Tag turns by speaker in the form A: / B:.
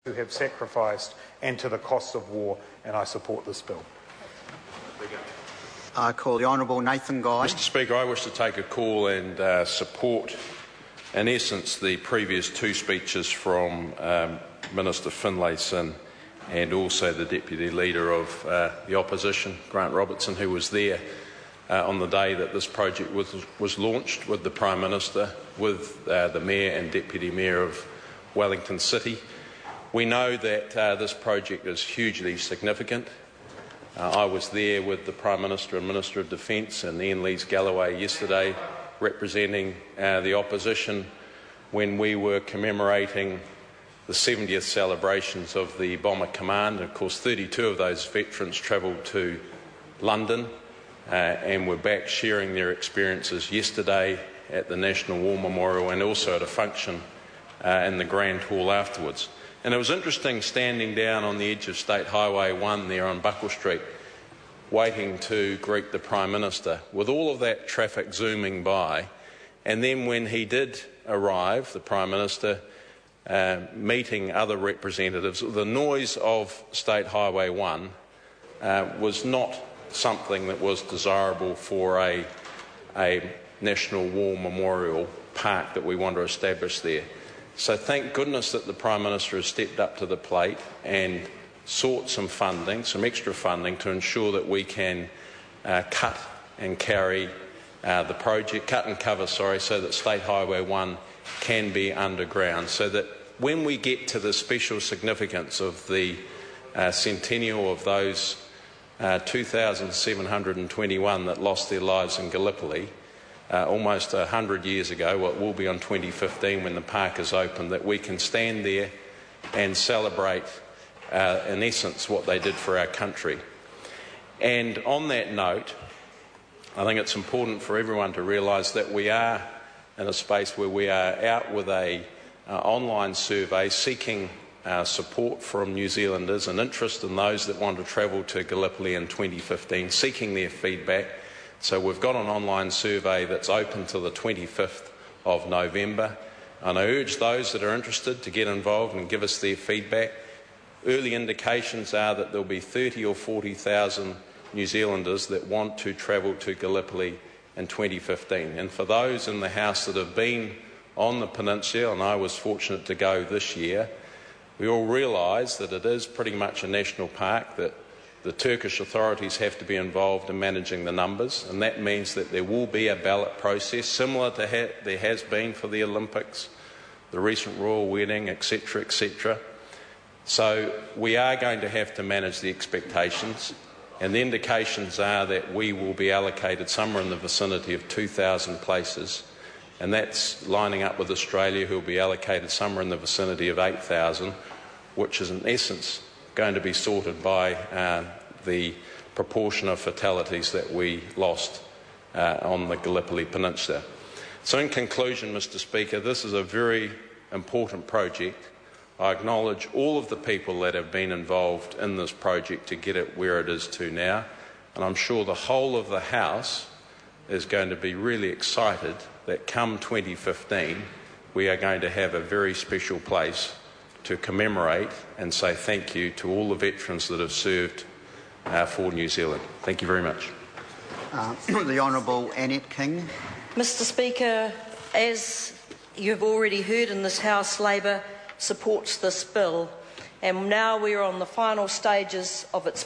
A: who have sacrificed and to the cost of war, and I support this bill.
B: I call the Honourable Nathan Guy.
C: Mr Speaker, I wish to take a call and support, in essence, the previous two speeches from Minister Finlayson and also the Deputy Leader of the Opposition, Grant Robertson, who was there on the day that this project was launched with the Prime Minister, with the Mayor and Deputy Mayor of Wellington City. We know that this project is hugely significant. I was there with the Prime Minister and Minister of Defence and Ian Lees-Galloway yesterday, representing the opposition when we were commemorating the 70th celebrations of the Bomber Command. And of course, 32 of those veterans travelled to London and were back sharing their experiences yesterday at the National War Memorial and also at a function in the Grand Hall afterwards. And it was interesting standing down on the edge of State Highway 1 there on Buckle Street, waiting to greet the Prime Minister, with all of that traffic zooming by. And then when he did arrive, the Prime Minister, meeting other representatives, the noise of State Highway 1 was not something that was desirable for a National War Memorial park that we want to establish there. So thank goodness that the Prime Minister has stepped up to the plate and sought some funding, some extra funding, to ensure that we can cut and cover, so that State Highway 1 can be underground, so that when we get to the special significance of the centennial of those 2,721 that lost their lives in Gallipoli, almost 100 years ago, what will be on 2015 when the park is open, that we can stand there and celebrate, in essence, what they did for our country. And on that note, I think it's important for everyone to realise that we are in a space where we are out with an online survey seeking support from New Zealanders and interest in those that want to travel to Gallipoli in 2015, seeking their feedback. So we've got an online survey that's open till the 25th of November, and I urge those that are interested to get involved and give us their feedback. Early indications are that there'll be 30 or 40,000 New Zealanders that want to travel to Gallipoli in 2015. And for those in the House that have been on the peninsula, and I was fortunate to go this year, we all realise that it is pretty much a national park, that the Turkish authorities have to be involved in managing the numbers, and that means that there will be a ballot process similar to there has been for the Olympics, the recent royal wedding, etc., etc. So we are going to have to manage the expectations, and the indications are that we will be allocated somewhere in the vicinity of 2,000 places, and that's lining up with Australia, who will be allocated somewhere in the vicinity of 8,000, which is in essence going to be sorted by the proportion of fatalities that we lost on the Gallipoli Peninsula. So in conclusion, Mr Speaker, this is a very important project. I acknowledge all of the people that have been involved in this project to get it where it is to now, and I'm sure the whole of the House is going to be really excited that come 2015 we are going to have a very special place to commemorate and say thank you to all the veterans that have served for New Zealand. Thank you very much.
B: The Honourable Annette King.
D: Mr Speaker, as you've already heard in this House, Labor supports this bill, and now we are on the final stages of its